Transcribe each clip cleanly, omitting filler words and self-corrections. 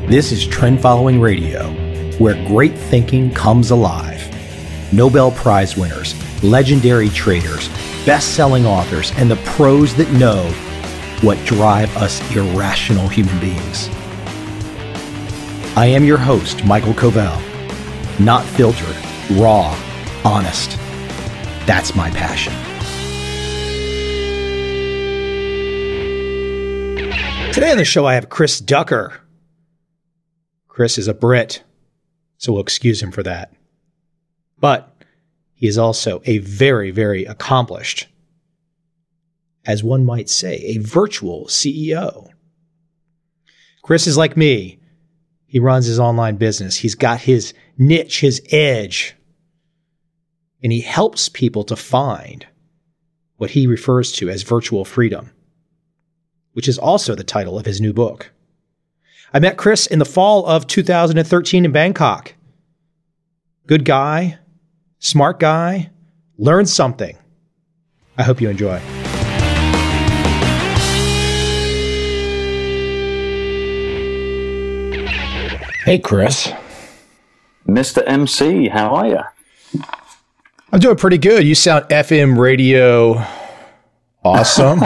This is Trend Following Radio, where great thinking comes alive. Nobel Prize winners, legendary traders, best-selling authors, and the pros that know what drive us irrational human beings. I am your host, Michael Covel. Not filtered, raw, honest. That's my passion. Today on the show, I have Chris Ducker. Chris is a Brit, so we'll excuse him for that. But he is also a very, very accomplished, as one might say, a virtual CEO. Chris is like me. He runs his online business. He's got his niche, his edge, and he helps people to find what he refers to as virtual freedom, which is also the title of his new book. I met Chris in the fall of 2013 in Bangkok. Good guy, smart guy, learned something. I hope you enjoy. Hey, Chris. Mr. MC, how are you? I'm doing pretty good. You sound FM radio awesome.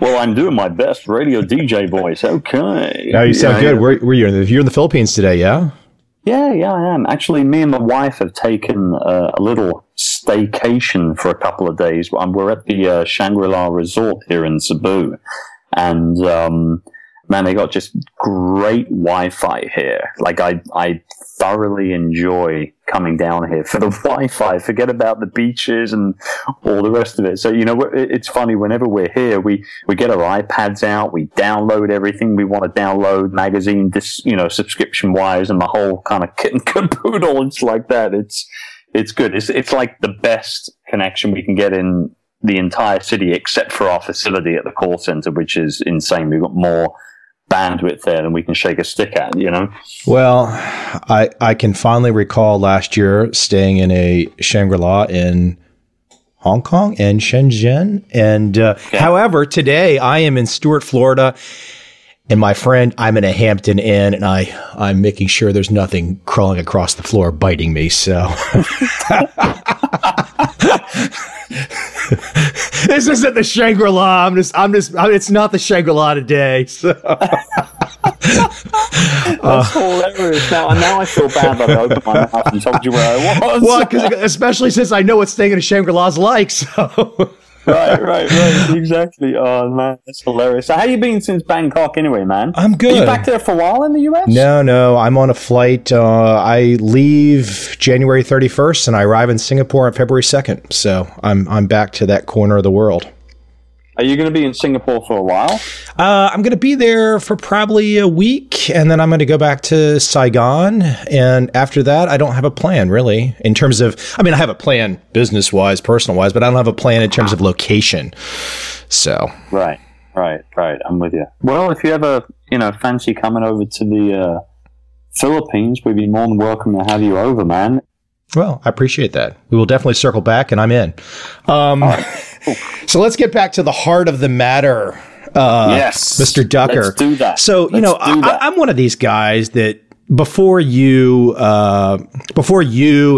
Well, I'm doing my best radio DJ voice. Okay. No, you sound good. Where you're in the Philippines today, yeah? Yeah, I am. Actually, me and my wife have taken a little staycation for a couple of days. We're at the Shangri-La Resort here in Cebu. And, man, they got just great Wi-Fi here. Like, I thoroughly enjoy coming down here for the Wi-Fi. Forget about the beaches and all the rest of it. So, it's funny, whenever we're here, we get our iPads out, we download everything we want to download, magazine, subscription-wise, and the whole kind of kit and caboodle. It's like that. It's good. It's like the best connection we can get in the entire city, except for our facility at the call center, which is insane. We've got more bandwidth there than we can shake a stick at, Well, I can fondly recall last year staying in a Shangri-La in Hong Kong and Shenzhen. And however, today I am in Stuart, Florida, and my friend, I'm in a Hampton Inn, and I'm making sure there's nothing crawling across the floor biting me. So this isn't the Shangri-La. It's not the Shangri-La today. So that's hilarious. Now I feel bad that I opened my mouth and told you where I was. Well, especially since I know what staying in a Shangri-La's like. So right, exactly. Oh man, that's hilarious. So how you been since Bangkok anyway, man? I'm good. Are you back there for a while in the US? No, I'm on a flight. I leave January 31st and I arrive in Singapore on February 2nd. So I'm back to that corner of the world. Are you going to be in Singapore for a while? I'm going to be there for probably a week, and then I'm going to go back to Saigon. And after that, I don't have a plan, really, in terms of, I have a plan business-wise, personal-wise, but I don't have a plan in terms of location. So. Right. I'm with you. Well, if you ever, fancy coming over to the Philippines, we'd be more than welcome to have you over, man. Well, I appreciate that. We will definitely circle back, and I'm in. So let's get back to the heart of the matter, yes, Mr. Ducker. Let's do that. So, I'm one of these guys that before you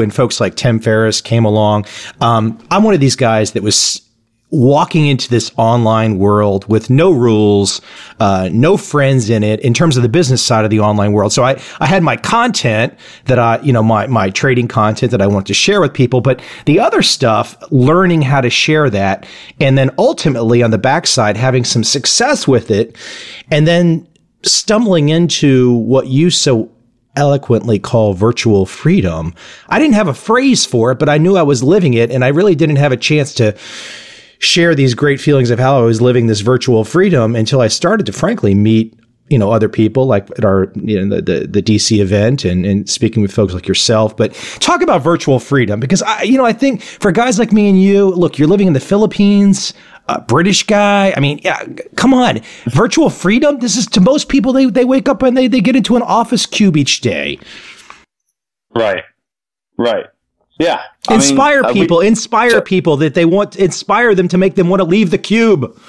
and folks like Tim Ferriss came along, I'm one of these guys that was walking into this online world with no rules, no friends in it in terms of the business side of the online world. So I had my content that my trading content that I want to share with people, but the other stuff, learning how to share that, and then ultimately on the backside, having some success with it, and then stumbling into what you so eloquently call virtual freedom. I didn't have a phrase for it, but I knew I was living it, and I really didn't have a chance to share these great feelings of how I was living this virtual freedom until I started to frankly meet, other people like at our, the DC event and speaking with folks like yourself. But talk about virtual freedom, because I think for guys like me and you, look, you're living in the Philippines, a British guy. Come on, virtual freedom. This is to most people, they wake up and they get into an office cube each day. Right. Yeah. Inspire people that they want, inspire them to make them want to leave the cube.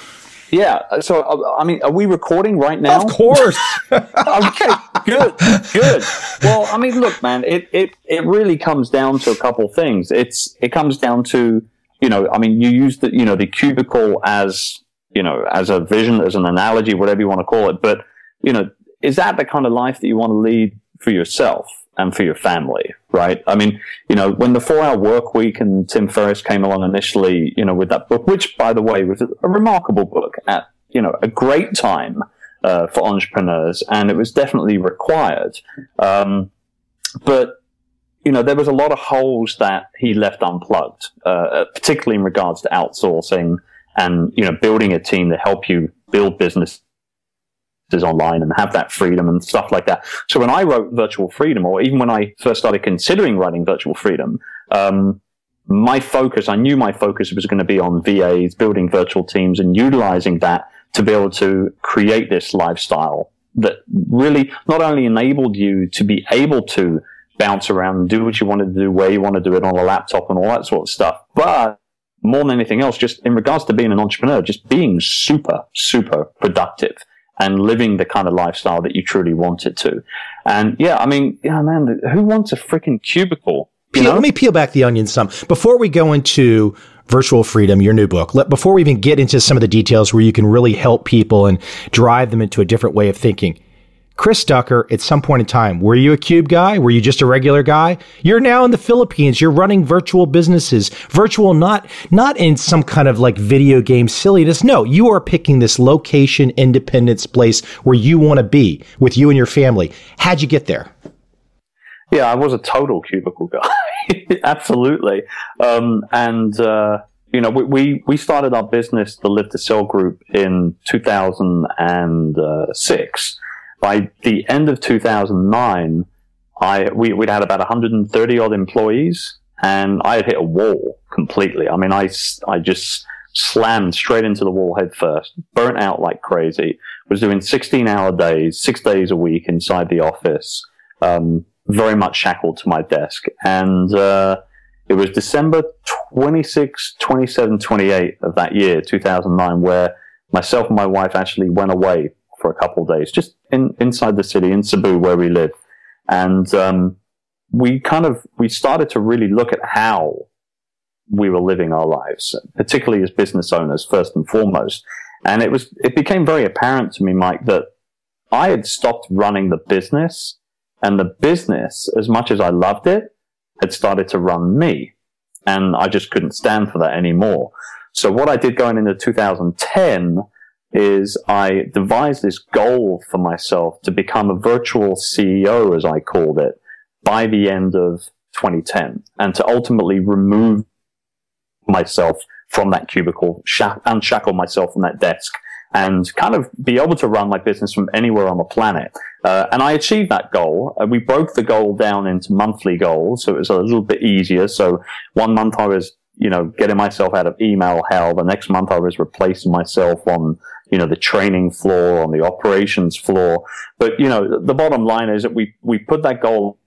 Yeah. So, I mean, are we recording right now? Of course. Okay. Good. Well, I mean, look, man, it really comes down to a couple things. It comes down to, I mean, you use the cubicle as a vision, as an analogy, whatever you want to call it. But, is that the kind of life that you want to lead for yourself and for your family? Right. I mean, when the 4-Hour Work Week and Tim Ferriss came along initially, with that book, which, by the way, was a remarkable book at, a great time for entrepreneurs, and it was definitely required. But, there was a lot of holes that he left unplugged, particularly in regards to outsourcing and, building a team to help you build business online and have that freedom and stuff like that. So when I wrote Virtual Freedom, or even when I first started considering writing Virtual Freedom, I knew my focus was going to be on VAs, building virtual teams, and utilizing that to be able to create this lifestyle that really not only enabled you to be able to bounce around and do what you wanted to do, where you want to do it on a laptop and all that sort of stuff, but more than anything else, just in regards to being an entrepreneur, just being super, super productive and living the kind of lifestyle that you truly wanted to. And man, who wants a freaking cubicle? Let me peel back the onion some. Before we go into Virtual Freedom, your new book, before we even get into some of the details where you can really help people and drive them into a different way of thinking, Chris Ducker, at some point in time, were you a cube guy? Were you just a regular guy? You're now in the Philippines. You're running virtual businesses. Virtual, not in some kind of like video game silliness. No, you are picking this location, independence place where you want to be with you and your family. How'd you get there? Yeah, I was a total cubicle guy. Absolutely. We started our business, the Live to Sell Group, in 2006. By the end of 2009, we'd had about 130 odd employees, and I had hit a wall completely. I mean, I just slammed straight into the wall head first, burnt out like crazy, was doing 16-hour days, 6 days a week inside the office, very much shackled to my desk. And it was December 26, 27, 28 of that year, 2009, where myself and my wife actually went away for a couple of days, just inside the city, in Cebu, where we live. And we started to really look at how we were living our lives, particularly as business owners, first and foremost. And it became very apparent to me, Mike, that I had stopped running the business, and the business, as much as I loved it, had started to run me. And I just couldn't stand for that anymore. So what I did going into 2010 is I devised this goal for myself to become a virtual CEO, as I called it, by the end of 2010, and to ultimately remove myself from that cubicle, unshackle myself from that desk, and kind of be able to run my business from anywhere on the planet. And I achieved that goal. We broke the goal down into monthly goals, so it was a little bit easier. So one month I was, getting myself out of email hell. The next month I was replacing myself on, the training floor, on the operations floor. But, the bottom line is that we put that goal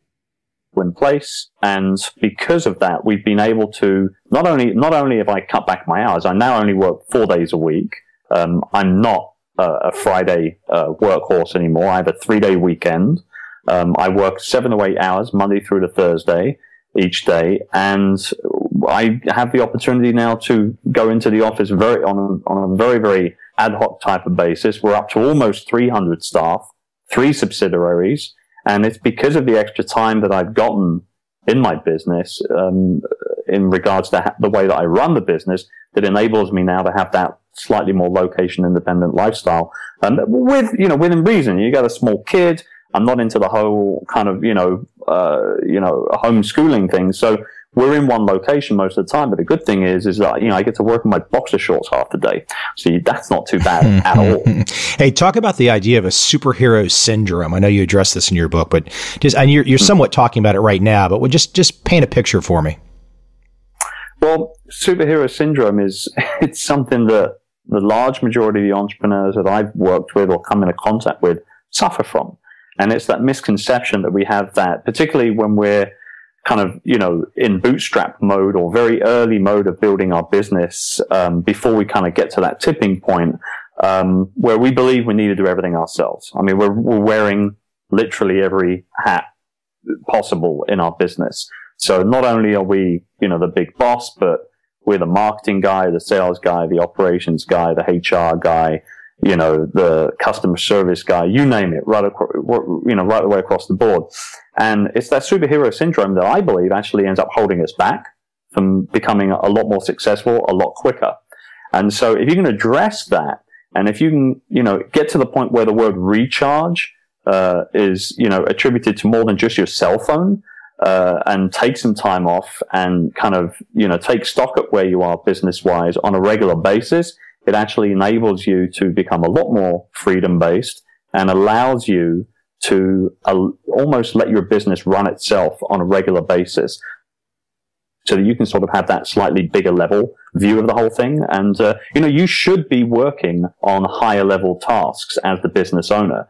in place, and because of that, we've been able to not only have I cut back my hours, I now only work 4 days a week. I'm not a Friday workhorse anymore. I have a 3-day weekend. I work 7 to 8 hours Monday through to Thursday each day, and I have the opportunity now to go into the office on a very, very ad hoc type of basis. We're up to almost 300 staff, 3 subsidiaries, and it's because of the extra time that I've gotten in my business, in regards to the way that I run the business, that enables me now to have that slightly more location independent lifestyle. And within reason. You got a small kid. I'm not into the whole kind of, homeschooling thing. So we're in one location most of the time. But the good thing is that, I get to work in my boxer shorts half the day. So that's not too bad at all. Hey, talk about the idea of a superhero syndrome. I know you addressed this in your book, but and you're somewhat talking about it right now, but just paint a picture for me. Well, superhero syndrome it's something that the large majority of the entrepreneurs that I've worked with or come into contact with suffer from. And it's that misconception that we have, that particularly when we're kind of, in bootstrap mode or very early mode of building our business, before we kind of get to that tipping point, where we believe we need to do everything ourselves. I mean, we're wearing literally every hat possible in our business. So not only are we, the big boss, but we're the marketing guy, the sales guy, the operations guy, the HR guy, the customer service guy, you name it, right the way across the board. And it's that superhero syndrome that I believe actually ends up holding us back from becoming a lot more successful, a lot quicker. And so if you can address that, and if you can, get to the point where the word recharge is, attributed to more than just your cell phone, and take some time off and kind of, take stock at where you are business-wise on a regular basis, it actually enables you to become a lot more freedom-based and allows you to almost let your business run itself on a regular basis so that you can sort of have that slightly bigger level view of the whole thing. And, you should be working on higher level tasks as the business owner.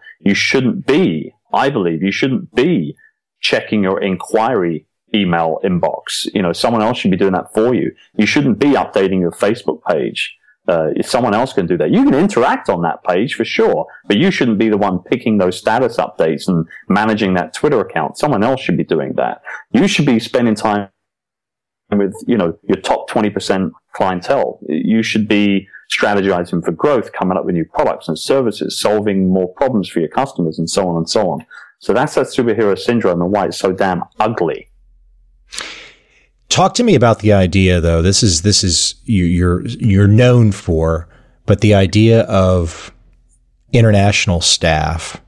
I believe you shouldn't be checking your inquiry email inbox. Someone else should be doing that for you. You shouldn't be updating your Facebook page. If someone else can do that, you can interact on that page for sure, but you shouldn't be the one picking those status updates and managing that Twitter account. Someone else should be doing that. You should be spending time with, your top 20% clientele. You should be strategizing for growth, coming up with new products and services, solving more problems for your customers, and so on and so on. So that's that superhero syndrome and why it's so damn ugly. Talk to me about the idea, though. This is you're known for, but the idea of international staff,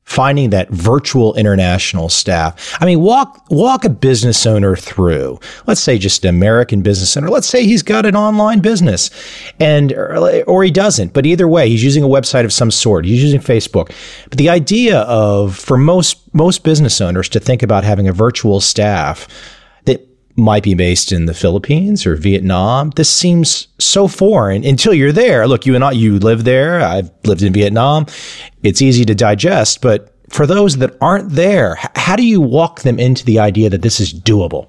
finding that virtual international staff. I mean, walk a business owner through, let's say just an American business owner. Let's say he's got an online business or he doesn't, but either way, he's using a website of some sort. He's using Facebook. But the idea for most business owners to think about having a virtual staff that might be based in the Philippines or Vietnam, this seems so foreign until you're there. Look, you live there. I've lived in Vietnam. It's easy to digest, but for those that aren't there, how do you walk them into the idea that this is doable?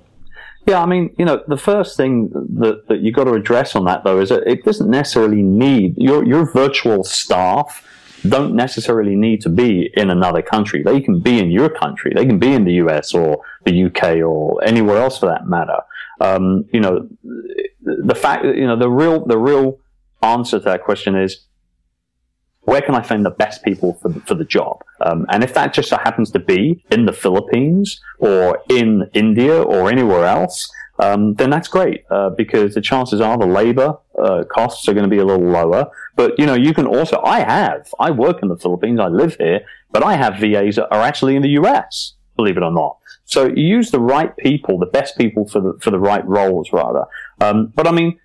Yeah, I mean, the first thing that you got to address on that, though, is that it doesn't necessarily need your virtual staff don't necessarily need to be in another country. They can be in your country. They can be in the US or the UK or anywhere else for that matter. The fact, the real answer to that question is, where can I find the best people for the job? And if that just so happens to be in the Philippines or in India or anywhere else, then that's great, because the chances are the labor costs are going to be a little lower. But, you can also, I work in the Philippines, I live here, but I have VAs that are actually in the US, believe it or not. So you use the right people, the best people for the right roles, rather. But I mean,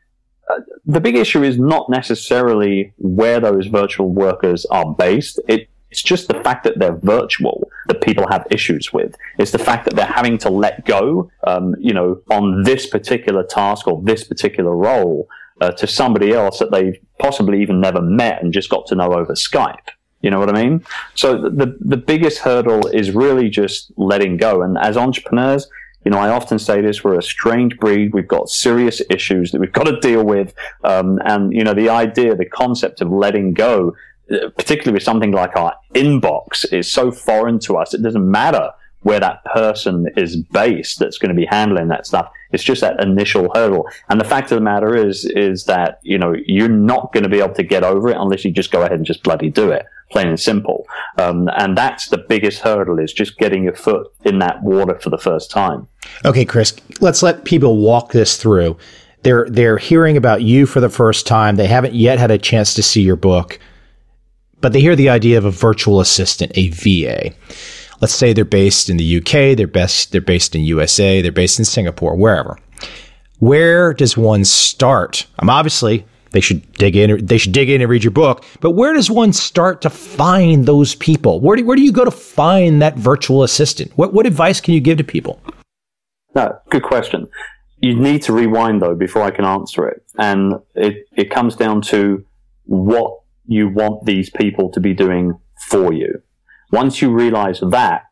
the big issue is not necessarily where those virtual workers are based. It's just the fact that they're virtual that people have issues with. It's the fact that they're having to let go, on this particular task or this particular role to somebody else that they've possibly even never met and just got to know over Skype. You know what I mean? So the biggest hurdle is really just letting go. And as entrepreneurs, I often say this, we're a strange breed. We've got serious issues that we've got to deal with. The concept of letting go, particularly with something like our inbox, is so foreign to us. It doesn't matter where that person is based that's going to be handling that stuff. It's just that initial hurdle. And the fact of the matter is that, you're not going to be able to get over it unless you just go ahead and just bloody do it, plain and simple. And that's the biggest hurdle, is just getting your foot in that water for the first time. Okay, Chris, let's let people walk this through. They're hearing about you for the first time. They haven't yet had a chance to see your book, but they hear the idea of a virtual assistant, a VA. Let's say they're based in the UK, they're based in USA, they're based in Singapore, wherever. Where does one start? Obviously, they should dig in and read your book, but where does one start to find those people? Where do you go to find that virtual assistant? What advice can you give to people? No, good question. You need to rewind, though, before I can answer it. And it comes down to what you want these people to be doing for you. Once you realize that,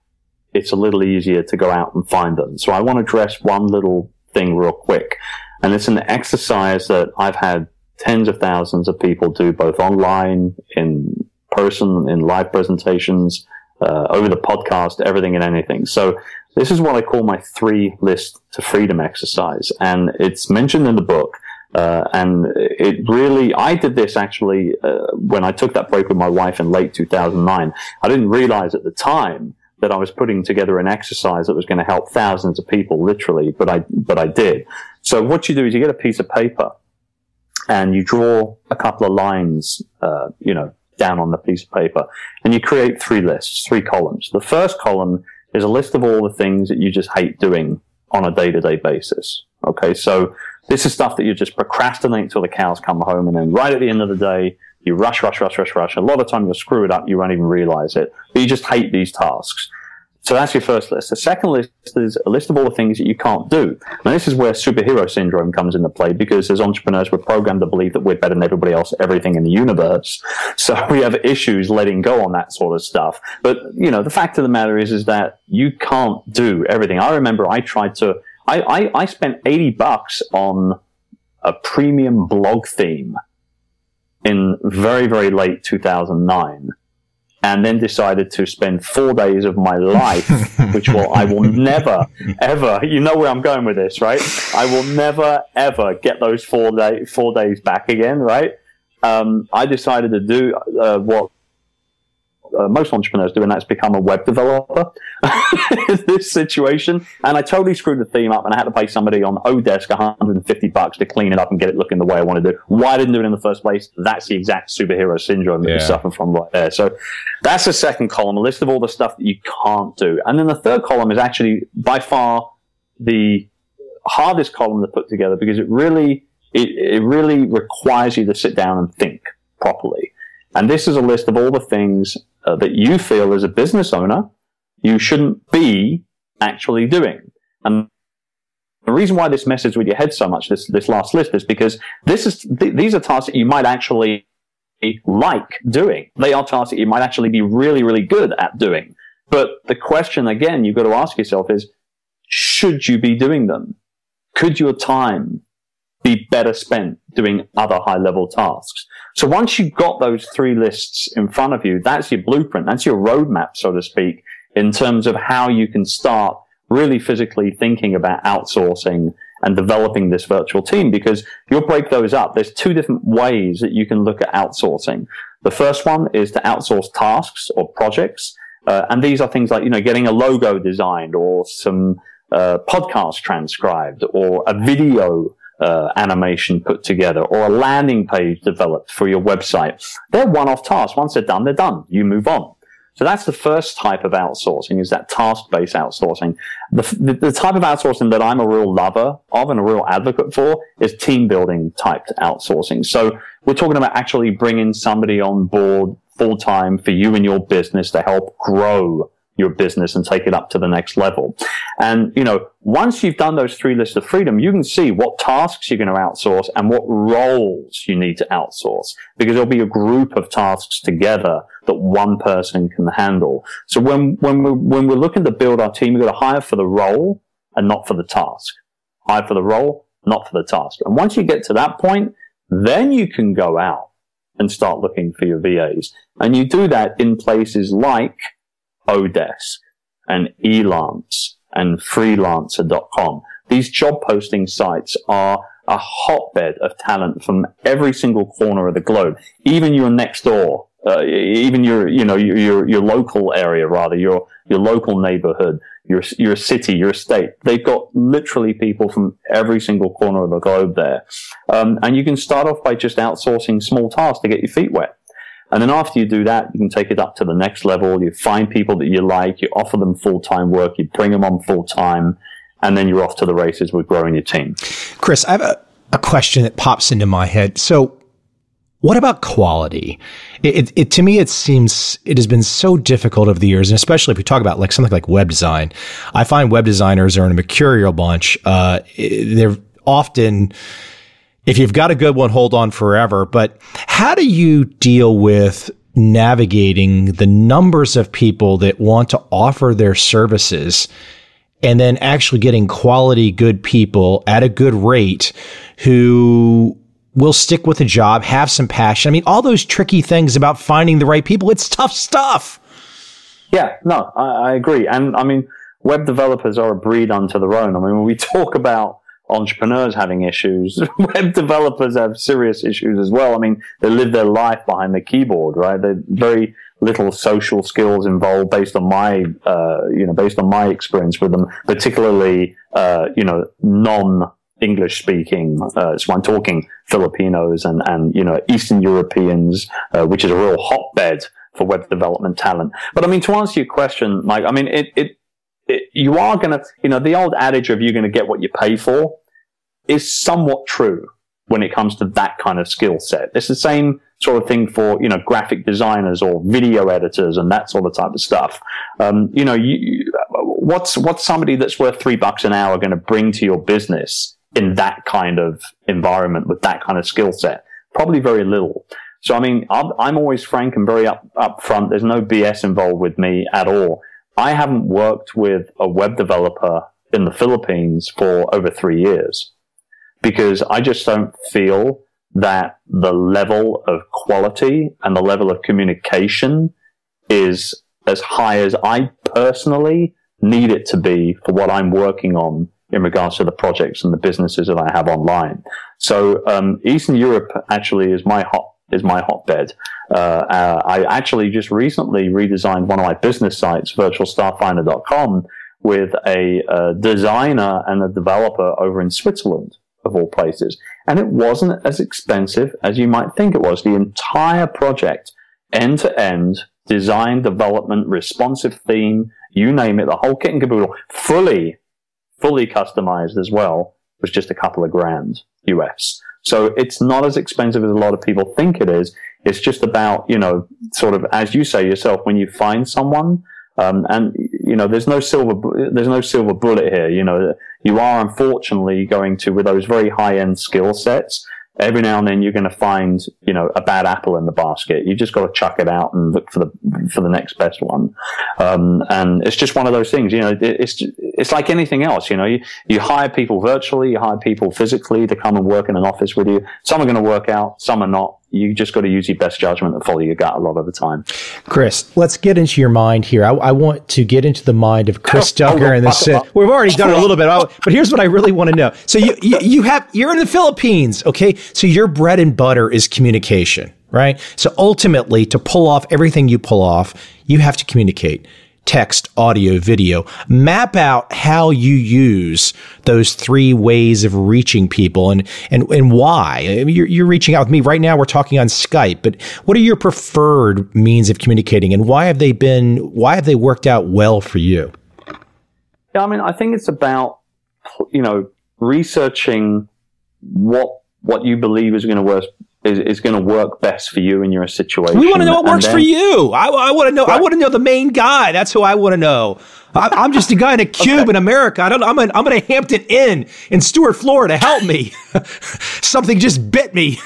it's a little easier to go out and find them. So I want to address one little thing real quick. And it's an exercise that I've had tens of thousands of people do, both online, in person, in live presentations, over the podcast, everything and anything. So this is what I call my 3 list to freedom exercise. And it's mentioned in the book. And it really, I did this actually, when I took that break with my wife in late 2009. I didn't realize at the time that I was putting together an exercise that was going to help thousands of people, literally, but I did. So what you do is you get a piece of paper and you draw a couple of lines, down on the piece of paper, and you create 3 lists, 3 columns. The first column is a list of all the things that you just hate doing on a day-to-day basis. Okay, so this is stuff that you just procrastinate till the cows come home, and then right at the end of the day, you rush. A lot of time you'll screw it up, you won't even realize it, but you just hate these tasks. So that's your first list. The second list is a list of all the things that you can't do. Now, this is where superhero syndrome comes into play, because as entrepreneurs, we're programmed to believe that we're better than everybody else, everything in the universe. So we have issues letting go on that sort of stuff. But, the fact of the matter is that you can't do everything. I remember I tried to, I spent $80 on a premium blog theme in very, very late 2009. And then decided to spend 4 days of my life, I will never, ever, you know where I'm going with this, right? I will never, ever get those 4 days back again, right? I decided to do what most entrepreneurs do, and that's become a web developer in this situation. And I totally screwed the theme up, and I had to pay somebody on Odesk $150 to clean it up and get it looking the way I wanted to. Why I didn't do it in the first place? That's the exact superhero syndrome that you suffer from right there. So that's the second column, a list of all the stuff that you can't do. And then the third column is actually by far the hardest column to put together, because it really requires you to sit down and think properly. And this is a list of all the things that you feel as a business owner you shouldn't be actually doing. And the reason why this messes with your head so much, this last list, is because these are tasks that you might actually like doing. They are tasks that you might actually be really, really good at doing. But the question, again, you've got to ask yourself is, should you be doing them? Could your time be better spent doing other high-level tasks? So once you've got those 3 lists in front of you, that's your blueprint. That's your roadmap, so to speak, in terms of how you can start really physically thinking about outsourcing and developing this virtual team, because you'll break those up. There's 2 different ways that you can look at outsourcing. The first one is to outsource tasks or projects. And these are things like, getting a logo designed, or some podcast transcribed, or a video animation put together, or a landing page developed for your website. They're one-off tasks. Once they're done, they're done. You move on. So that's the first type of outsourcing, is that task-based outsourcing. The type of outsourcing that I'm a real lover of and a real advocate for is team-building type outsourcing. So we're talking about actually bringing somebody on board full-time for you and your business to help grow your business and take it up to the next level. And, once you've done those 3 lists of freedom, you can see what tasks you're going to outsource and what roles you need to outsource, because there'll be a group of tasks together that one person can handle. So when we're looking to build our team, we've got to hire for the role and not for the task. Hire for the role, not for the task. And once you get to that point, then you can go out and start looking for your VAs. And you do that in places like Odesk and Elance and freelancer.com. These job posting sites are a hotbed of talent from every single corner of the globe. Even your next door, even your local area, rather, your local neighborhood, your city, your state. They've got literally people from every single corner of the globe there. And you can start off by just outsourcing small tasks to get your feet wet. And then after you do that, you can take it up to the next level. You find people that you like, you offer them full-time work, you bring them on full-time, and then you're off to the races with growing your team. Chris, I have a question that pops into my head. So what about quality? It to me, it seems it has been so difficult over the years, and especially if we talk about like something like web design. I find web designers are in a mercurial bunch. They're often, if you've got a good one, hold on forever. But how do you deal with navigating the numbers of people that want to offer their services and then actually getting quality, good people at a good rate who will stick with a job, have some passion. I mean, all those tricky things about finding the right people, it's tough stuff. Yeah, no, I agree. And I mean, web developers are a breed unto their own. I mean, when we talk about entrepreneurs having issues, web developers have serious issues as well. I mean, they live their life behind the keyboard, right? There's very little social skills involved based on my, based on my experience with them, particularly, non-English speaking. So I'm talking Filipinos and Eastern Europeans, which is a real hotbed for web development talent. But I mean, to answer your question, Mike, I mean, you are going to, the old adage of you're going to get what you pay for is somewhat true when it comes to that kind of skill set. It's the same sort of thing for, graphic designers or video editors and that sort of type of stuff. What's somebody that's worth $3 an hour going to bring to your business in that kind of environment with that kind of skill set? Probably very little. So, I mean, I'm always frank and very upfront. There's no BS involved with me at all. I haven't worked with a web developer in the Philippines for over 3 years because I just don't feel that the level of quality and the level of communication is as high as I personally need it to be for what I'm working on in regards to the projects and the businesses that I have online. So, Eastern Europe actually is my hotbed. I actually just recently redesigned one of my business sites, virtualstarfinder.com, with a designer and a developer over in Switzerland, of all places. And it wasn't as expensive as you might think it was. The entire project, end to end, design, development, responsive theme, you name it, the whole kit and caboodle, fully customized as well, was just a couple of grand US. So it's not as expensive as a lot of people think it is. It's just about, sort of, as you say yourself, when you find someone, there's no silver bullet here. You are unfortunately going to, with those very high end skill sets, every now and then you're going to find, a bad apple in the basket. You just got to chuck it out and look for the next best one. And it's just one of those things, it's like anything else, you hire people virtually, you hire people physically to come and work in an office with you. Some are going to work out, some are not. You just got to use your best judgment and follow your gut a lot of the time. Chris, let's get into your mind here. I want to get into the mind of Chris Ducker and this. We've already done it a little bit, but here's what I really want to know. So you're in the Philippines, okay? So your bread and butter is communication, right? So ultimately, to pull off everything you pull off, you have to communicate. Text, audio, video. Map out how you use those 3 ways of reaching people and why. I mean, you're reaching out with me right now. We're talking on Skype, but what are your preferred means of communicating and why have they worked out well for you? Yeah, I mean, I think it's about, researching what you believe is going to work. Is going to work best for you in your situation. We want to know what works for you. I want to know. Right. I want to know the main guy. That's who I want to know. I'm just a guy in a cube in America. I'm in a Hampton Inn in Stuart, Florida. Help me! Something just bit me.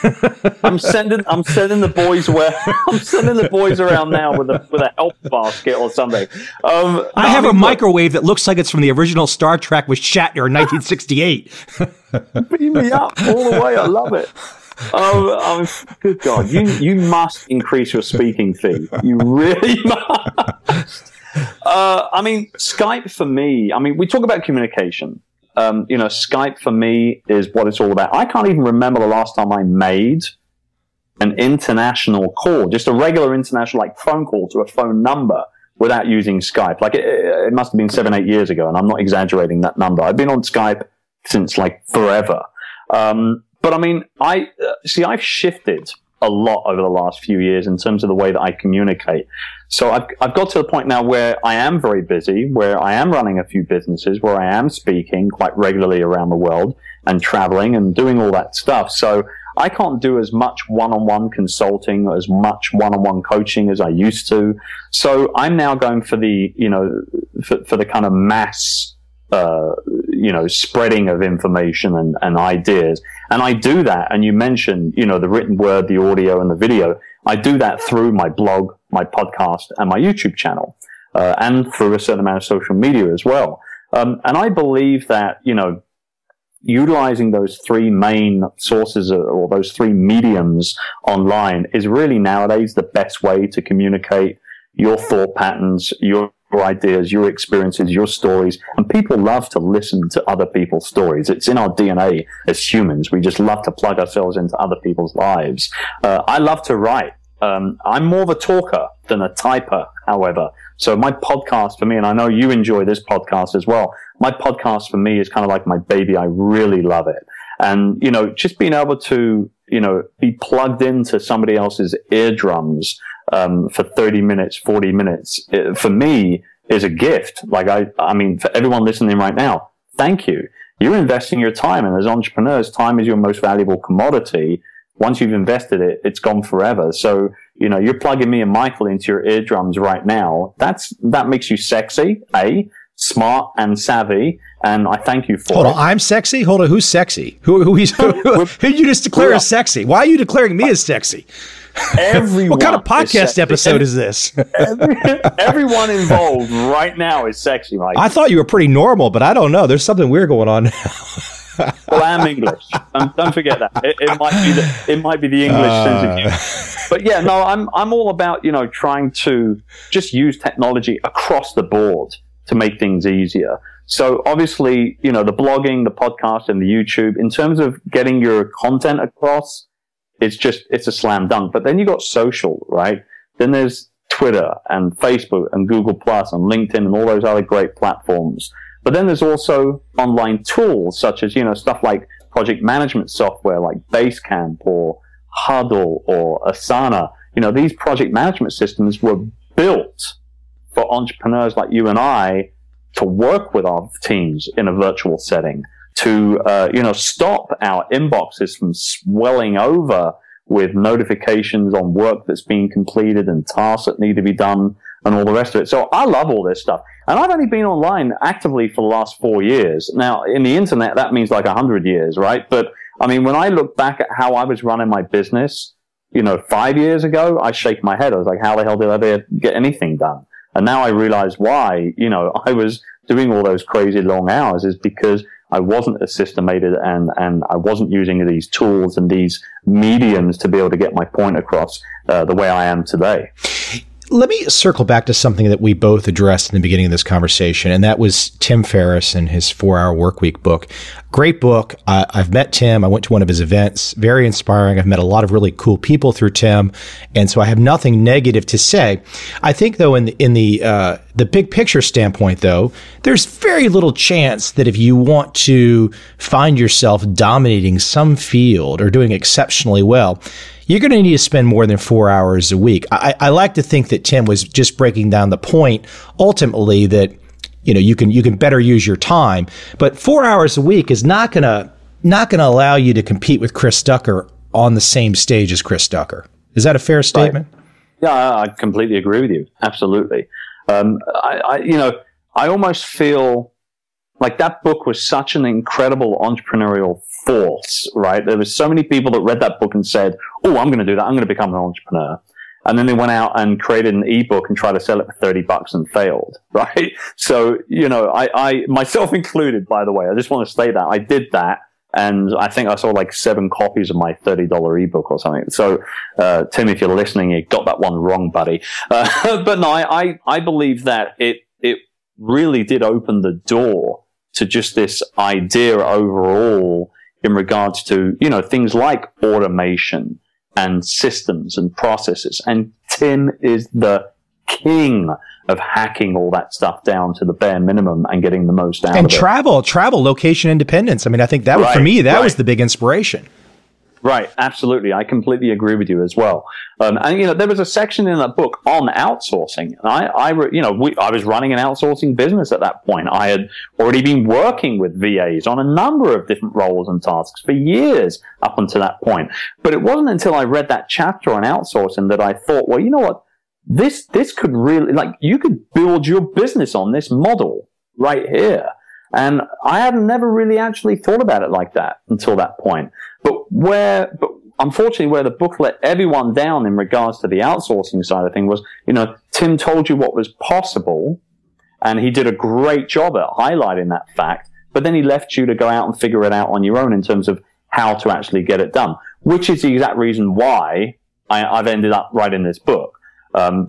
I'm sending the boys I'm sending the boys around now with a help basket or something. I have a microwave that looks like it's from the original Star Trek with Shatner in 1968. Beam me up all the way. I love it. Good God! You must increase your speaking fee. You really must. I mean, Skype for me. I mean, we talk about communication. Skype for me is what it's all about. I can't even remember the last time I made an international call, just a regular international phone call to a phone number without using Skype. It must have been 7-8 years ago, and I'm not exaggerating that number. I've been on Skype since forever. But I mean, I've shifted a lot over the last few years in terms of the way that I communicate. So I've got to the point now where I am very busy, where I am running a few businesses, where I am speaking quite regularly around the world and traveling and doing all that stuff. So I can't do as much one-on-one consulting, as much one-on-one coaching as I used to. So I'm now going for the, for the kind of mass spreading of information and ideas. And I do that, and you mentioned, the written word, the audio, and the video. I do that through my blog, my podcast, and my YouTube channel, and through a certain amount of social media as well. And I believe that, utilizing those three main sources or those three mediums online is really nowadays the best way to communicate your thought patterns, your ideas, your experiences, your stories. And people love to listen to other people's stories. It's in our DNA as humans. We just love to plug ourselves into other people's lives. I love to write. I'm more of a talker than a typer, however. So my podcast for me, and I know you enjoy this podcast as well, my podcast for me is kind of like my baby. I really love it. And, you know, just being able to, you know, be plugged into somebody else's eardrums, for 30 minutes, 40 minutes, for me is a gift. Like, I mean, for everyone listening right now, thank you. You're investing your time. And as entrepreneurs, time is your most valuable commodity. Once you've invested it, it's gone forever. So, you know, you're plugging me and Michael into your eardrums right now. That makes you sexy, smart and savvy. And I thank you for it. Hold on, I'm sexy? Hold on, who's sexy? Who you just declare as sexy? Why are you declaring me as sexy? What kind of podcast episode is this? Everyone involved right now is sexy, Mike. I thought you were pretty normal, but I don't know. There's something weird going on now. Well, I'm English. Don't forget that. It might be the English sense of humor. But yeah, no, I'm all about, you know, trying to just use technology across the board to make things easier. So obviously, you know, the blogging, the podcast, and the YouTube, in terms of getting your content across, it's a slam dunk. But then you got social, right? Then there's Twitter and Facebook and Google Plus and LinkedIn and all those other great platforms. But then there's also online tools such as, you know, stuff like project management software like Basecamp or Huddle or Asana. You know, these project management systems were built for entrepreneurs like you and I to work with our teams in a virtual setting, to, you know, stop our inboxes from swelling over with notifications on work that's being completed and tasks that need to be done and all the rest of it. So I love all this stuff. And I've only been online actively for the last 4 years. Now, in the internet, that means like 100 years, right? But I mean, when I look back at how I was running my business, you know, 5 years ago, I shake my head. I was like, how the hell did I ever get anything done? And now I realize why, you know, I was doing all those crazy long hours is because I wasn't as systemated and I wasn't using these tools and these mediums to be able to get my point across the way I am today. Let me circle back to something that we both addressed in the beginning of this conversation, and that was Tim Ferriss and his 4-Hour Workweek book. Great book. I've met Tim. I went to one of his events. Very inspiring. I've met a lot of really cool people through Tim, and so I have nothing negative to say. I think, though, in the big picture standpoint, though, there's very little chance that if you want to find yourself dominating some field or doing exceptionally well, you're going to need to spend more than 4 hours a week. I like to think that Tim was just breaking down the point ultimately that, you know, you can better use your time, but 4 hours a week is not going to allow you to compete with Chris Ducker on the same stage as Chris Ducker. Is that a fair statement? Right. Yeah, I completely agree with you. Absolutely. I almost feel like that book was such an incredible entrepreneurial force, right? There were so many people that read that book and said, oh, I'm going to do that. I'm going to become an entrepreneur. And then they went out and created an ebook and tried to sell it for $30 and failed, right? So, you know, I myself included, by the way, I just want to say that I did that. And I think I sold like 7 copies of my $30 ebook or something. So, Tim, if you're listening, you got that one wrong, buddy. But no, I believe that it really did open the door to just this idea overall in regards to, you know, things like automation and systems and processes. And Tim is the king of hacking all that stuff down to the bare minimum and getting the most out of it. And travel, location independence. I mean, I think that for me, that was the big inspiration. Right, absolutely. I completely agree with you as well. And, you know, there was a section in that book on outsourcing. I was running an outsourcing business at that point. I had already been working with VAs on a number of different roles and tasks for years up until that point. But it wasn't until I read that chapter on outsourcing that I thought, well, you know what? This could really, like, you could build your business on this model right here. And I had never really actually thought about it like that until that point. But unfortunately, where the book let everyone down in regards to the outsourcing side of things was, you know, Tim told you what was possible, and he did a great job at highlighting that fact. but then he left you to go out and figure it out on your own in terms of how to actually get it done, which is the exact reason why I've ended up writing this book,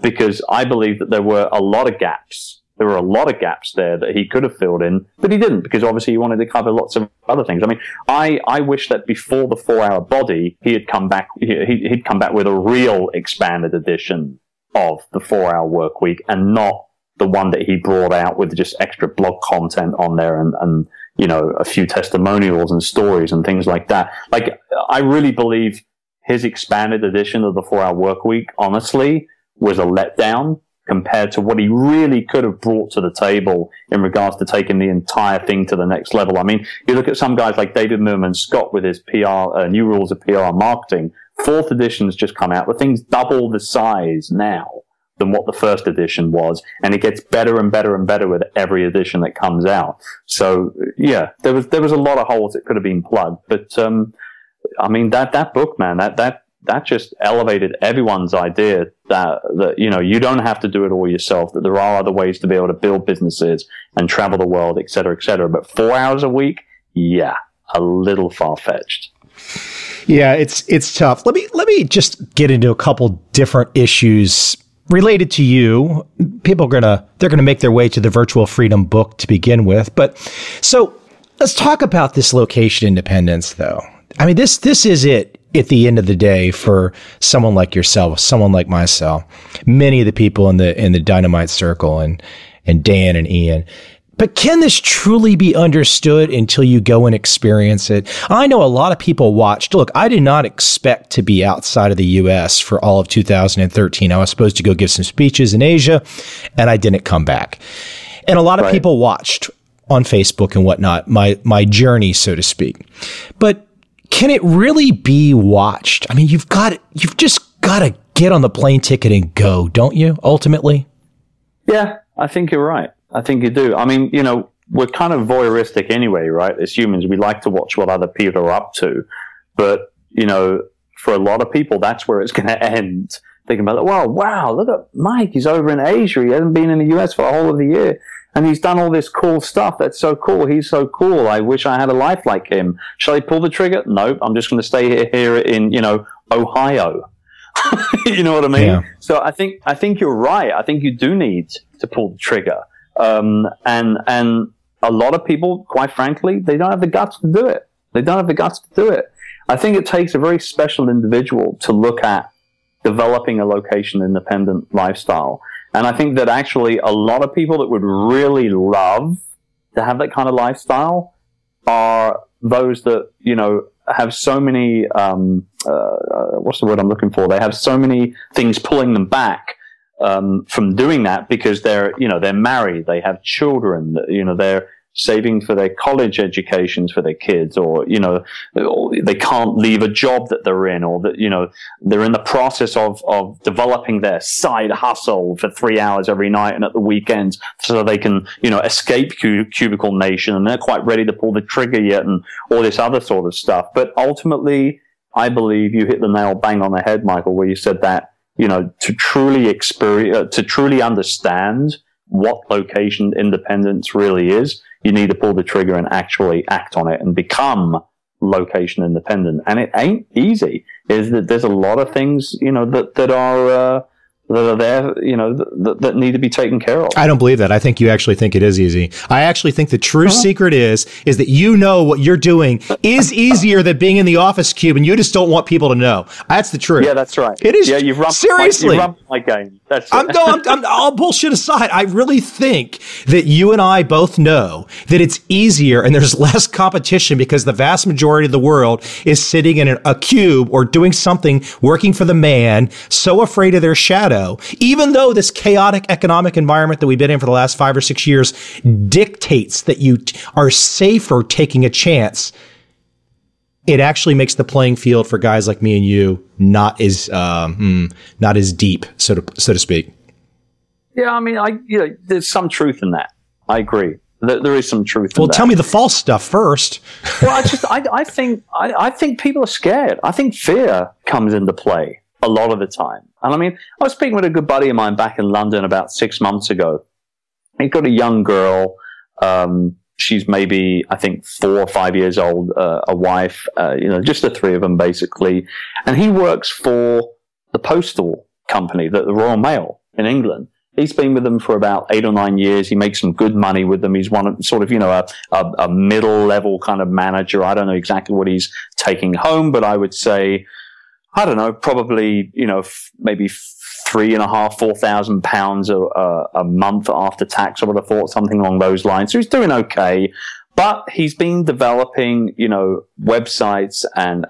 because I believe that there were a lot of gaps. There were a lot of gaps there that he could have filled in, but he didn't, because obviously he wanted to cover lots of other things. I mean, I wish that before the 4-hour body, he had come back, he'd come back with a real expanded edition of the 4-hour work week, and not the one that he brought out with just extra blog content on there and you know, a few testimonials and stories and things like that. Like, I really believe his expanded edition of the 4-hour work week, honestly, was a letdown compared to what he really could have brought to the table in regards to taking the entire thing to the next level. I mean, you look at some guys like David Merman Scott with his PR, New Rules of PR and Marketing. 4th edition's just come out. The thing's double the size now than what the 1st edition was, and it gets better and better and better with every edition that comes out. So yeah, there was a lot of holes that could have been plugged, but I mean, that book, man, that just elevated everyone's idea that, you know, you don't have to do it all yourself, that there are other ways to be able to build businesses and travel the world, et cetera, et cetera. But 4 hours a week, yeah, a little far-fetched. Yeah, it's tough. Let me just get into a couple different issues related to you. People are they're gonna make their way to the Virtual Freedom book to begin with. But so let's talk about this location independence, though. I mean, this is it at the end of the day for someone like yourself, someone like myself, many of the people in the Dynamite Circle and Dan and Ian. But can this truly be understood until you go and experience it? I know a lot of people watched. Look, I did not expect to be outside of the U.S. for all of 2013. I was supposed to go give some speeches in Asia, and I didn't come back. And a lot of people watched on Facebook and whatnot, my journey, so to speak. But can it really be watched? I mean, you've just got to get on the plane ticket and go, don't you, ultimately? Yeah, I think you're right. I think you do. I mean, you know, we're kind of voyeuristic anyway, right? As humans, we like to watch what other people are up to. But, you know, for a lot of people, that's where it's going to end. Thinking about, wow, look at Mike. He's over in Asia. He hasn't been in the US for the whole of the year. And he's done all this cool stuff. That's so cool. He's so cool. I wish I had a life like him. Shall I pull the trigger? Nope. I'm just going to stay here in, you know, Ohio. You know what I mean? Yeah. So I think you're right. I think you do need to pull the trigger. And a lot of people, quite frankly, they don't have the guts to do it. They don't have the guts to do it. I think it takes a very special individual to look at developing a location-independent lifestyle. And I think that actually a lot of people that would really love to have that kind of lifestyle are those that, you know, have so many, what's the word I'm looking for? They have so many things pulling them back from doing that because they're married, they have children, you know, they're saving for their college educations for their kids, or, you know, they can't leave a job that they're in, or that, you know, they're in the process of developing their side hustle for 3 hours every night and at the weekends so they can, you know, escape cubicle nation, and they're quite ready to pull the trigger yet, and all this other sort of stuff. But ultimately, I believe you hit the nail bang on the head, Michael, where you said that, you know, to truly understand what location independence really is, you need to pull the trigger and actually act on it and become location independent. And it ain't easy. Is that there's a lot of things, you know, that are there, you know, that need to be taken care of. I don't believe that. I think you actually think it is easy. I actually think the true secret is that you know what you're doing is easier than being in the office cube, and you just don't want people to know. That's the truth. Yeah, that's right. It is. Yeah, you've run seriously. You've run my game. That's I'm all bullshit aside. I really think that you and I both know that it's easier and there's less competition because the vast majority of the world is sitting in a cube or doing something, working for the man, so afraid of their shadow. Even though this chaotic economic environment that we've been in for the last 5 or 6 years dictates that you are safer taking a chance, it actually makes the playing field for guys like me and you not as deep, so to speak. Yeah, I mean, there's some truth in that. I agree. There is some truth in that. Well, tell me the false stuff first. Well, I think people are scared. I think fear comes into play a lot of the time. And I mean, I was speaking with a good buddy of mine back in London about 6 months ago. He got a young girl. She's maybe, I think, 4 or 5 years old, a wife, just the three of them basically. And he works for the postal company, the Royal Mail in England. He's been with them for about 8 or 9 years. He makes some good money with them. He's one of sort of, a middle level kind of manager. I don't know exactly what he's taking home, but I would say, I don't know, probably, maybe £3,500-4,000 a month after tax. I would have thought something along those lines. So he's doing okay, but he's been developing, websites and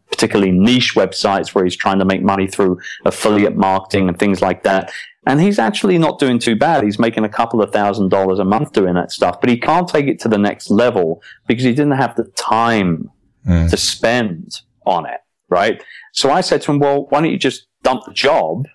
particularly niche websites where he's trying to make money through affiliate marketing and things like that. And he's actually not doing too bad. He's making a couple of $1,000s a month doing that stuff, but he can't take it to the next level because he didn't have the time to spend on it. Right. So I said to him, well, why don't you just dump the job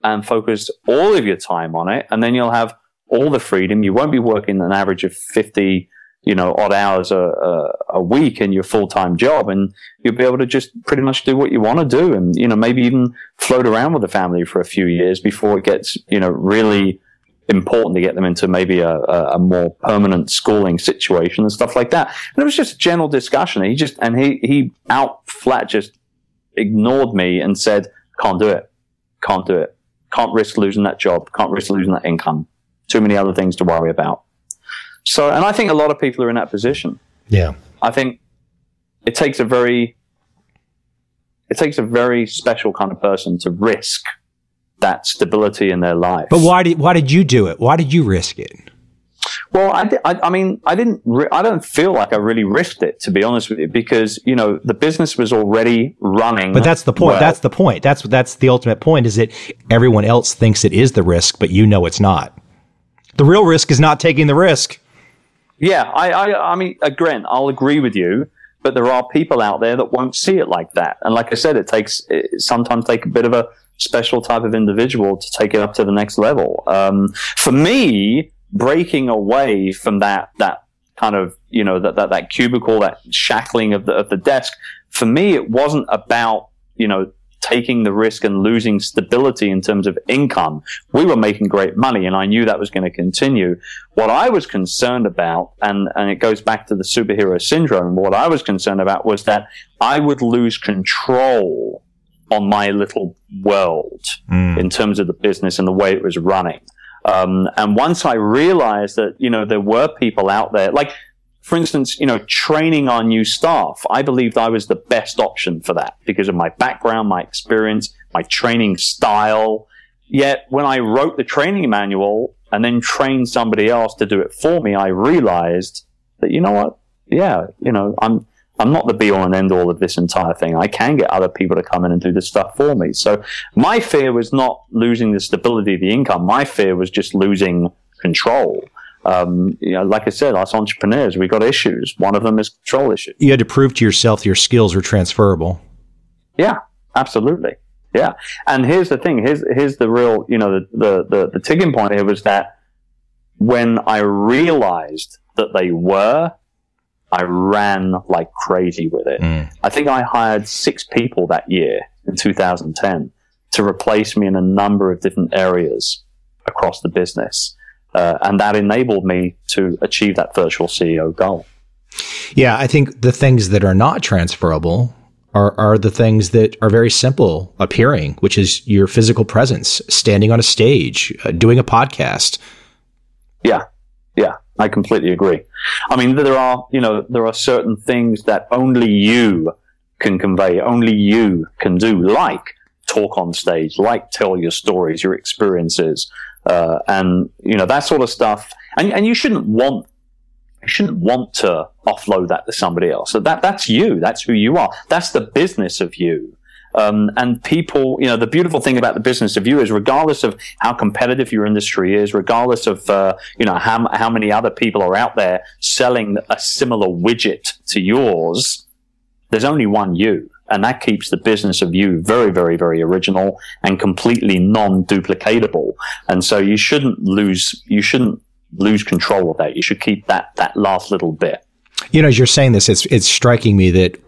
and focus all of your time on it? And then you'll have all the freedom. You won't be working an average of 50, odd hours a week in your full-time job. And you'll be able to just pretty much do what you want to do. And, maybe even float around with the family for a few years before it gets, really important to get them into maybe a more permanent schooling situation and stuff like that. And it was just a general discussion. He out flat just ignored me and said, can't do it. Can't risk losing that job. Can't risk losing that income. Too many other things to worry about. So, and I think a lot of people are in that position. Yeah. I think it takes a very special kind of person to risk that stability in their life. But why did you do it? Why did you risk it? Well, I don't feel like I really risked it, to be honest with you, because, the business was already running. But that's the point. Well. That's the point. That's the ultimate point, is that everyone else thinks it is the risk, but it's not. The real risk is not taking the risk. Yeah. I mean, again, I'll agree with you, but there are people out there that won't see it like that. And like I said, it sometimes takes a bit of a special type of individual to take it up to the next level. For me, breaking away from that kind of, that cubicle, that shackling of the desk, for me, it wasn't about, taking the risk and losing stability in terms of income. We were making great money, and I knew that was going to continue. What I was concerned about, and it goes back to the superhero syndrome, what I was concerned about was that I would lose control on my little world in terms of the business and the way it was running. And once I realized that, there were people out there, like, for instance, training our new staff, I believed I was the best option for that because of my background, my experience, my training style. Yet when I wrote the training manual and then trained somebody else to do it for me, I realized that, what? Yeah, I'm not the be all and end all of this entire thing. I can get other people to come in and do this stuff for me. So my fear was not losing the stability of the income. My fear was just losing control. Like I said, us entrepreneurs, we got issues. One of them is control issues. You had to prove to yourself your skills are transferable. Yeah, absolutely. Yeah. And here's the thing. Here's the real, the tipping point here was that when I realized that they were, I ran like crazy with it. I think I hired 6 people that year in 2010 to replace me in a number of different areas across the business. And that enabled me to achieve that virtual CEO goal. Yeah, I think the things that are not transferable are the things that are very simple appearing, which is your physical presence, standing on a stage, doing a podcast. Yeah, I completely agree. I mean, there are certain things that only you can convey, only you can do, like talk on stage, like tell your stories, your experiences. And that sort of stuff, and you shouldn't want to offload that to somebody else. So that's you. That's who you are. That's the business of you. And people, the beautiful thing about the business of you is, regardless of how competitive your industry is, regardless of how many other people are out there selling a similar widget to yours, there's only one you. And that keeps the business of you very, very, very original and completely non-duplicatable. And so you shouldn't lose control of that. You should keep that last little bit. As you're saying this, it's striking me that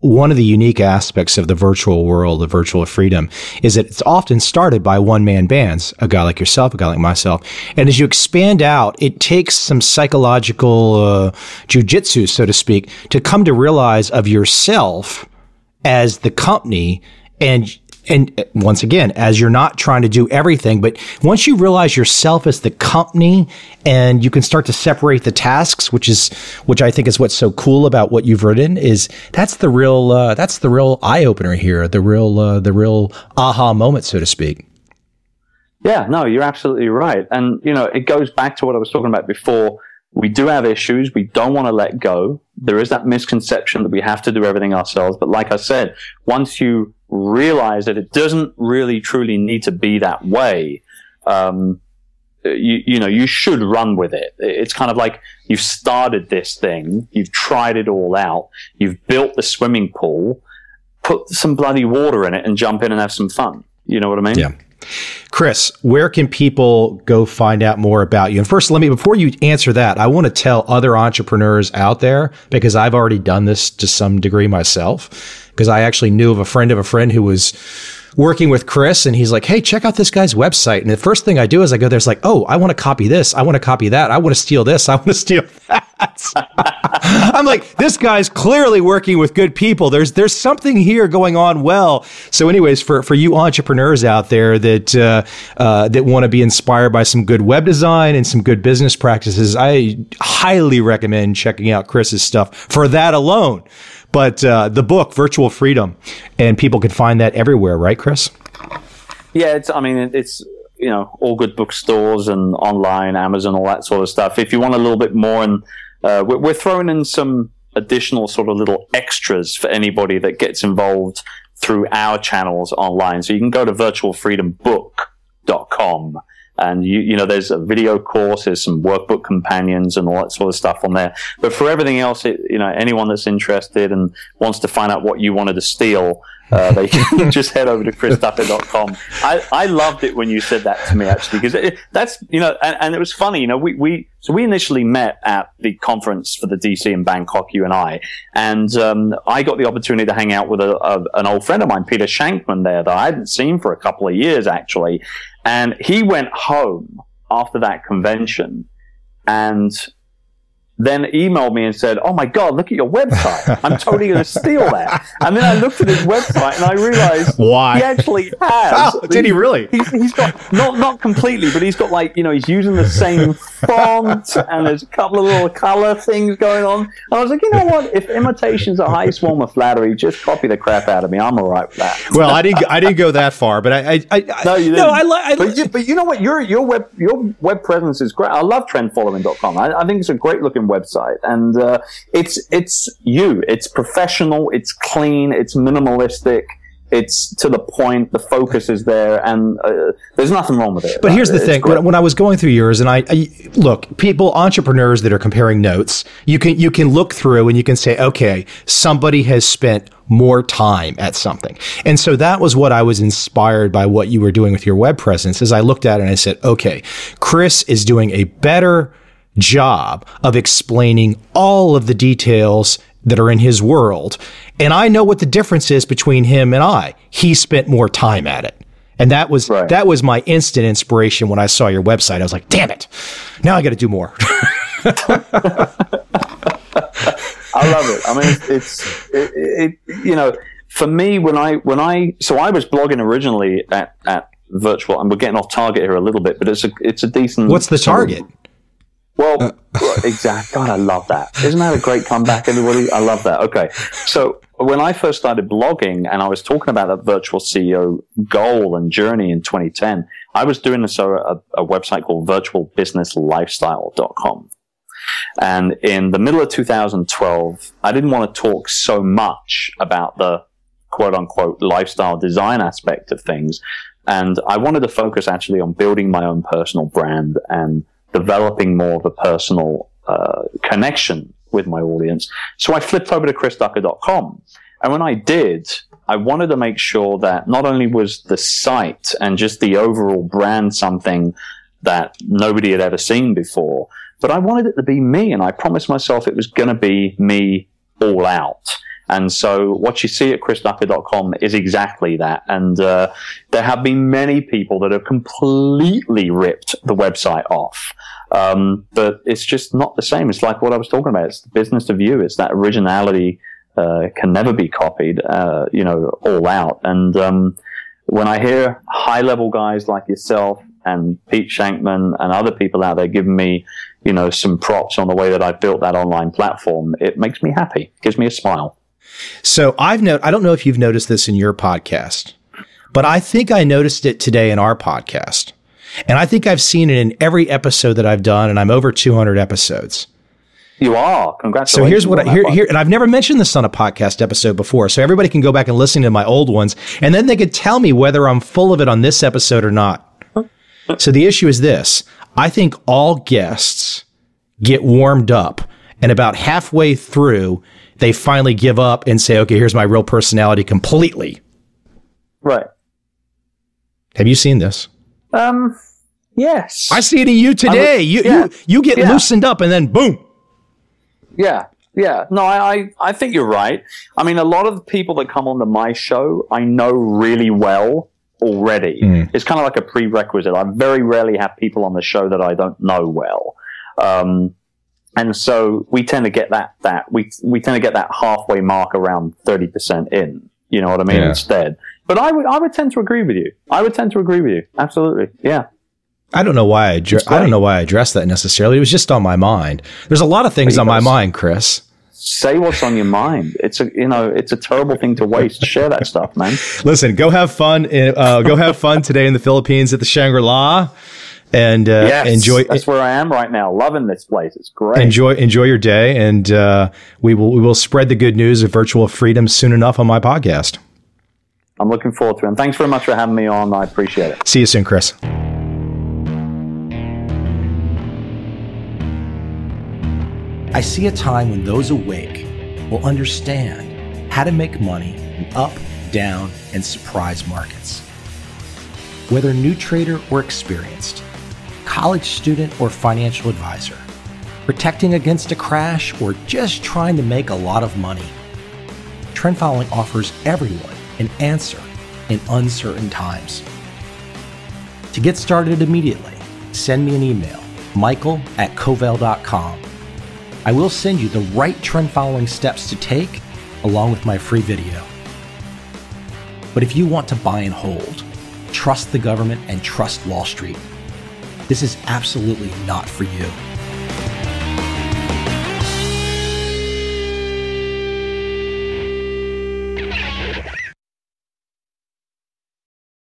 one of the unique aspects of the virtual world, the virtual freedom, is that it's often started by one-man bands, a guy like yourself, a guy like myself. And as you expand out, it takes some psychological jujitsu, so to speak, to come to realize of yourself as the company, and once again, as you're not trying to do everything, but once you realize yourself as the company and you can start to separate the tasks, which I think is what's so cool about what you've written, is that's the real eye opener here, the real aha moment, so to speak. Yeah, no, you're absolutely right. And, it goes back to what I was talking about before. We do have issues. We don't want to let go. There is that misconception that we have to do everything ourselves. But like I said, once you realize that it doesn't really truly need to be that way, you should run with it. It's kind of like you've started this thing, you've tried it all out, you've built the swimming pool, put some bloody water in it and jump in and have some fun. You know what I mean? Yeah. Chris, where can people go find out more about you? And first, before you answer that, I want to tell other entrepreneurs out there, because I've already done this to some degree myself, because I actually knew of a friend who was working with Chris, and he's like, hey, check out this guy's website. And the first thing I do is I go there, it's like, oh, I want to copy this. I want to copy that. I want to steal this. I want to steal that. I'm like, this guy's clearly working with good people. There's something here going on well. So anyways, for you entrepreneurs out there that want to be inspired by some good web design and some good business practices, I highly recommend checking out Chris's stuff for that alone. But the book, Virtual Freedom, and people can find that everywhere, right, Chris? Yeah, it's all good bookstores and online, Amazon, all that sort of stuff. If you want a little bit more, and we're throwing in some additional sort of little extras for anybody that gets involved through our channels online. So you can go to virtualfreedombook.com. And there's a video course, there's some workbook companions and all that sort of stuff on there. But for everything else, anyone that's interested and wants to find out what you wanted to steal, they can just head over to chrisducker.com. I loved it when you said that to me, actually, because that's, and it was funny, we initially met at the conference for the DC in Bangkok, you and I got the opportunity to hang out with an old friend of mine, Peter Shankman, there that I hadn't seen for a couple of years, actually. And he went home after that convention and then emailed me and said, oh my God, look at your website. I'm totally going to steal that. And then I looked at his website and I realized why? He actually has. Oh, did he really? He's got, not completely, but he's got he's using the same font and there's a couple of little color things going on. And I was like, you know what? If imitation's a high form of flattery, just copy the crap out of me. I'm all right with that. Well, I didn't go that far, but no, you didn't. But you know what? Your web presence is great. I love trendfollowing.com. I think it's a great looking website, and it's professional, it's clean, it's minimalistic, it's to the point, the focus is there, and there's nothing wrong with it. But here's the thing: when I was going through yours, and I look, entrepreneurs that are comparing notes, you can look through and you can say, okay, somebody has spent more time at something. And so that was what I was inspired by what you were doing with your web presence. As I looked at it and I said, okay, Chris is doing a better job of explaining all of the details that are in his world. And I know what the difference is between him and I. He spent more time at it. And that was right. That was my instant inspiration when I saw your website. I was like, damn it, now I got to do more. I love it. I mean, for me, when I was blogging originally at Virtual, and we're getting off target here a little bit, but it's a decent. What's the target? Well, exactly. God, I love that. Isn't that a great comeback, everybody? I love that. Okay. So when I first started blogging and I was talking about that virtual CEO goal and journey in 2010, I was doing a website called virtualbusinesslifestyle.com. And in the middle of 2012, I didn't want to talk so much about the quote unquote lifestyle design aspect of things. And I wanted to focus actually on building my own personal brand and developing more of a personal connection with my audience. So I flipped over to chrisducker.com. And when I did, I wanted to make sure that not only was the site and just the overall brand something that nobody had ever seen before, but I wanted it to be me. And I promised myself it was going to be me all out. And so what you see at chrisducker.com is exactly that. And there have been many people that have completely ripped the website off. But it's just not the same. It's like what I was talking about. It's the business of you. It's that originality can never be copied, all out. And when I hear high-level guys like yourself and Pete Shankman and other people out there giving me, some props on the way that I built that online platform, it makes me happy. It gives me a smile. So I don't know if you've noticed this in your podcast, but I think I noticed it today in our podcast. And I think I've seen it in every episode that I've done, and I'm over 200 episodes. You are. Congratulations. So here's what and I've never mentioned this on a podcast episode before, so everybody can go back and listen to my old ones, and then they could tell me whether I'm full of it on this episode or not. So the issue is this. I think all guests get warmed up, and about halfway through, they finally give up and say, okay, here's my real personality completely. Right. Have you seen this? Yes. I see it in you today. You get loosened up and then boom. Yeah. No, I think you're right. I mean, a lot of the people that come onto my show, I know really well already. It's kind of like a prerequisite. I very rarely have people on the show that I don't know well. And so we tend to get we tend to get that halfway mark around 30% in. You know what I mean? Yeah. Instead. But I would tend to agree with you. Absolutely. Yeah. I don't know why I addressed that necessarily. It was just on my mind. There's a lot of things on my mind, Chris. Say what's on your mind. It's a terrible thing to waste. Share that stuff, man. Listen, go have fun. Go have fun today in the Philippines at the Shangri-La, and enjoy. That's where I am right now. Loving this place. It's great. Enjoy your day, and we will spread the good news of virtual freedom soon enough on my podcast. I'm looking forward to it. And thanks very much for having me on. I appreciate it. See you soon, Chris. I see a time when those awake will understand how to make money in up, down, and surprise markets. Whether new trader or experienced, college student or financial advisor, protecting against a crash or just trying to make a lot of money, trend following offers everyone an answer in uncertain times. To get started immediately, send me an email, michael@covel.com. I will send you the right trend following steps to take along with my free video. But if you want to buy and hold, trust the government and trust Wall Street, this is absolutely not for you.